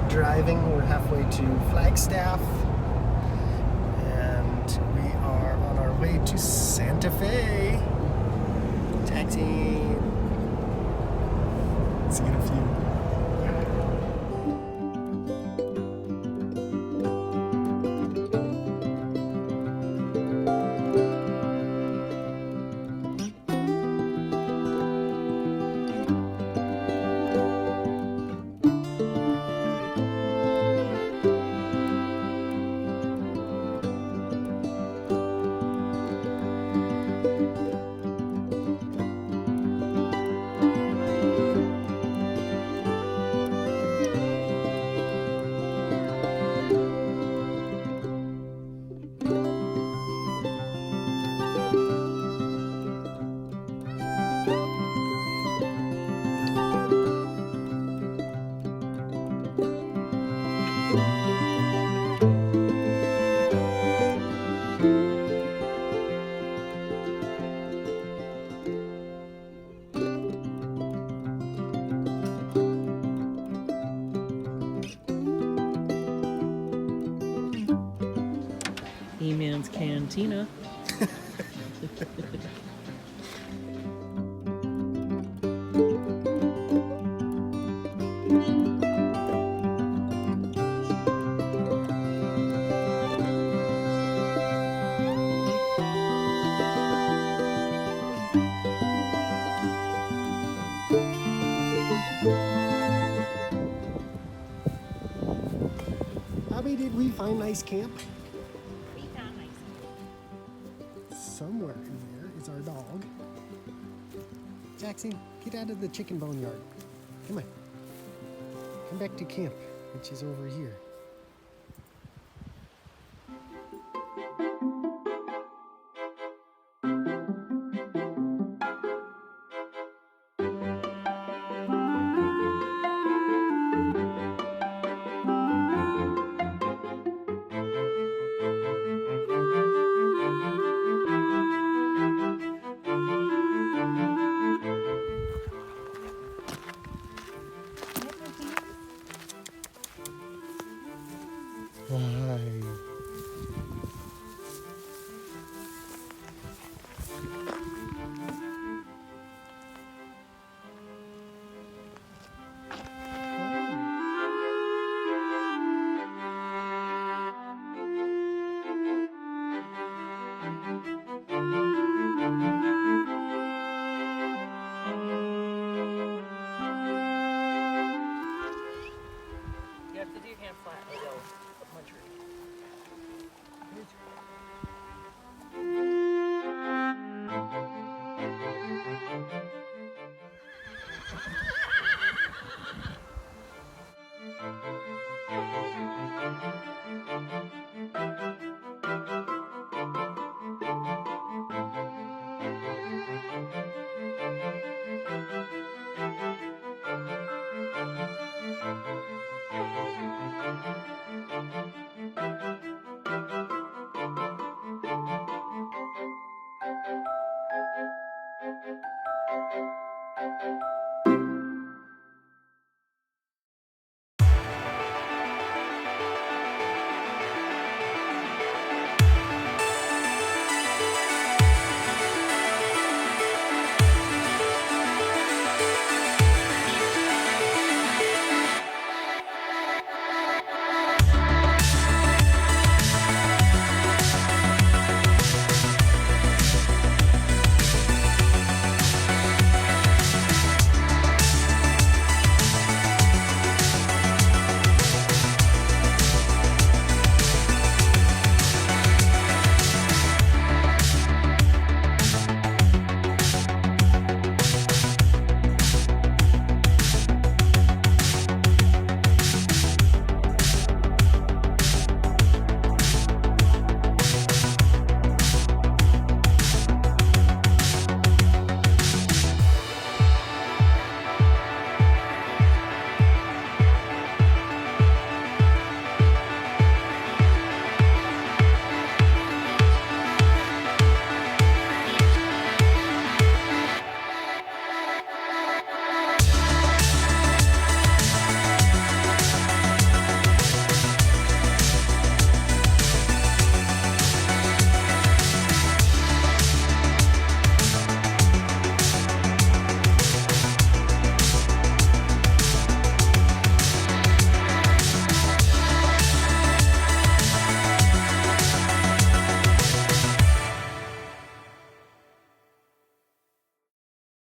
Driving, we're halfway to Flagstaff, and we are on our way to Santa Fe. Taxiing. See you in a few. E-Man's Cantina. Abby, did we find nice camp? We found nice. Somewhere in there is our dog. Jackson, get out of the chicken bone yard. Come on. Come back to camp, which is over here. You have to do your hand flat or they'll punch her.